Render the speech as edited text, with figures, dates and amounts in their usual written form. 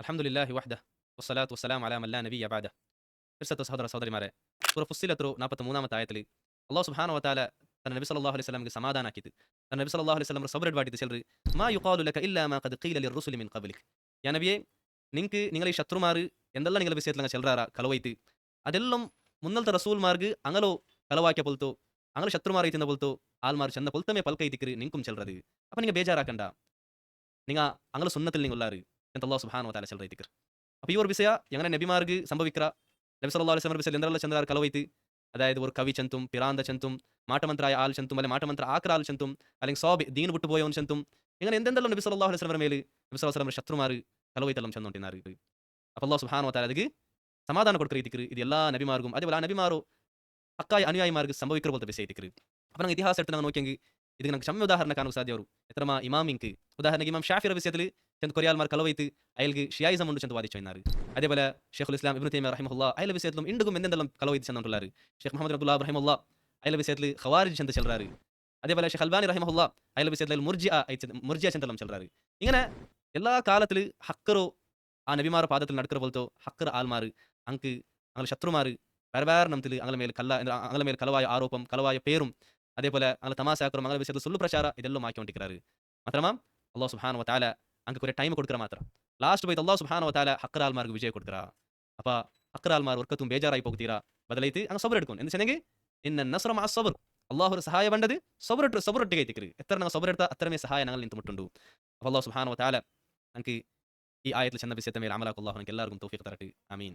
അൽഹംദുലില്ലാഹി വഹ്ദഹ് വസ്സലാത്തു വസ്സലാമു അലാ മൻ ലാ നബിയ്യ ബഅദഹ്. തീർച്ചയായിട്ടും സഹോദര സഹോദരിമാരെ, സൂറ ഫുസ്സിലത്രു 43ാമത്തെ ആയത്തിൽ അല്ലാഹു സുബ്ഹാനഹു വ തആല തന്റെ നബി സല്ലല്ലാഹു അലൈഹി വസല്ലമക്ക് സമാധാനാക്കിയിട്ട് തന്റെ നബി സല്ലല്ലാഹു അലൈഹി വസല്ലം സബർ അഡ്വാട്ടിട്ട് ചെല്ലറ് മാ യുഖാലു ലക ഇല്ലാ മാ ഖദ് ഖീല ലിർറുസുലി മിൻ ഖബ്ലിക്. യാ നബിയേ, നിങ്ങൾക്ക് നിങ്ങളെ ഈ ശത്രുമാർ എന്തെല്ലാം നിങ്ങളുടെ വിഷയത്തിൽ ചെല്ലറാರ ಕಲವೈತಿ ಅದೆಲ್ಲಂ ಮುನ್ನಲ್ತ ರಸೂಲ್ಮಾರ್ಗ್ ಅಂಗಲೋ ಕಲವಾಕ್ಯ ಪೊಲ್ತು ಅಂಗಲ ಶತ್ರುಮಾರ್ ಐತಿಂದ ಪೊಲ್ತು ಆಲ್ಮಾರ್ ಚಂದ ಪೊಲ್ತಮೆ ಪಲ್ಕ ಐತಿಕ್ರಿ ನಿಂಕುಂ ಚೆಲ್ರದು ಅಪ್ಪ ನಿಂಗೆ ಬೇಜಾರಾಕಂಡ നിങ്ങ അങ്ങളെ സുന്നത്തിൽ നിങ്ങൾ ഉള്ളാറ് എന്ന് അല്ലാഹു സുബ്ഹാനഹു വ തആല ചെല്ലറൈതിക്കർ. അപ്പോൾ ഈ ഒരു വിഷയ എങ്ങനെ നബിമാർക്ക് സംഭവിക്കറ നബി സല്ലല്ലാഹു അലൈഹി വസല്ലം എന്തെല്ലാം ചന്ദ്രാർ കലവൈത്ത് അതായത് ഒരു കവി ചന്തും പിറാന്ത ചന്തും മാട്ടമന്ത്രായ ആൾ ചന്തും അല്ലെ മാട്ടമന്ത്ര ആക്ര ആൾ ചന്തും അല്ലെങ്കിൽ സോബ് ദീൻ വിട്ടുപോയവൻ ചന്തും ഇങ്ങനെ എന്തെല്ലാം നബി സല്ലല്ലാഹു അലൈഹി വസല്ലം മേൽ നബി സല്ലല്ലാഹു അലൈഹി വസല്ലം ശത്രുമാർ കലവൈത്തെല്ലാം ചെന്നോണ്ടിനാറ്. അപ്പോൾ അല്ലാഹു സുബ്ഹാനഹു വ തആല ಅದಕ್ಕೆ സമാധാനം കൊടുക്കറൈതിക്കർ. ഇത് എല്ലാ നബിമാർക്കും അതേപോലെ ആ നബിമാരോ ಹಕ್ಕಾಯ ಅನುಯಾಯಿಮಾರ್ಗ ಸಂಭವಿಕ್ಕಿರಬಹುದು ವಿಷಯ ಐತಿಕ್ರಿ. ಅಪ್ಪ ನಂಗೆ ಇತಿಹಾಸ എടുത്ത് നോക്കിയെങ്കിൽ ഇത് നമുക്ക് ക്ഷമ്യ ഉദാഹരണം കാണാൻ സാധ്യവരും എത്രമാ ഇമാമിങ്ക് ഉദാഹരണക്ക് ഇമാം ഷാഫി വിഷയത്തിൽ ചെന്ന് കൊറിയാൽമാർ കലവൈത്ത് അയാൾക്ക് ഷിയായിസം ഉണ്ട് ചെന്ന് വാദിച്ചു എന്നാറ്. അതേപോലെ ഷെയ്ഖുൽ ഇസ്ലാം ഇബ്നു തൈമിയ്യ റഹിമഹുല്ലാ അയാളുടെ വിഷയത്തിലും ഇണ്ടും എന്തെല്ലാം കലവൈത്ത് ചെന്നിട്ടുള്ളാറ്. ഷെയ്ഖ് മുഹമ്മദ് അബ്ദുല്ലാ റഹിമഹുല്ലാ അയാളുടെ വിഷയത്തിൽ ഖവാരിജ് ചെന്ന് ചെല്ലറാറ്. അതേപോലെ ഷെയ്ഖ് അൽബാനി റഹിമഹുല്ലാ അയാളുടെ വിഷയത്തിൽ മുർജിയ ചെന്നെല്ലാം ചെല്ലറാറ്. ഇങ്ങനെ എല്ലാ കാലത്തിൽ ഹക്കറോ ആ നബിമാർ പാദത്തിൽ നടക്കറ പോലത്തോ ഹക്കർ ആൽമാർ അങ്ക് അങ്ങനെ ശത്രുമാർ ಬೇರೆ ಬೇರೆ ನಮ್ತಿಲಿ ಅಂಗಲ ಮೇಲೆ ಕಲವಾಯ ಆರೋಪಂ ಕಲವಾಯ ಪೇರುಂ അതേപോലെ അങ്ങനെ തമാശാക്കറും അങ്ങനെ വിഷയത്തിൽ സുള്ളു പ്രചാര ഇതെല്ലാം ആക്കിക്കൊണ്ടിരിക്കാറ്. മാത്രമാ അല്ലാഹു സുബ്ഹാനഹു വ തആല അങ്ങക്ക് ഒരു ടൈം കൊടുക്കറ മാത്രം ലാസ്റ്റ് പോയിട്ട് അല്ലാഹു സുബ്ഹാനഹു വ തആല ഹക്കറാൽമാർക്ക് വിജയ കൊടുക്കറ. അപ്പ ഹക്കറാൽമാർ വർക്കത്തും ಬೇಜಾರಾയി പോകുತೀರಾ ಬದಲೈತಿ അങ്ങ് സബർ എടുക്കും എന്ന് ചെന്നെങ്കിൽ ഇന്ന നസ്ര മഅ സബർ അല്ലാഹു ഒരു സഹായ വേണ്ടത് സബർ ഒട്ടിಗೆ ಐತಿಕ್ರಿ. എത്ര ഞങ്ങൾ സബർ എടുത്താ അത്രമേ സഹായ ഞങ്ങൾ നിಂತು മുട്ടുണ്ടു. അല്ലാഹു സുബ്ഹാനഹു വ തആല അങ്ങക്ക് ഈ ആയത്തിൽ ചെന്ന വിഷയത്തെ മേൽ അമലാക്കു അല്ലാഹു ഞങ്ങൾക്ക് എല്ലാവർക്കും തൗഫീഖ് തരട്ടെ. ആമീൻ.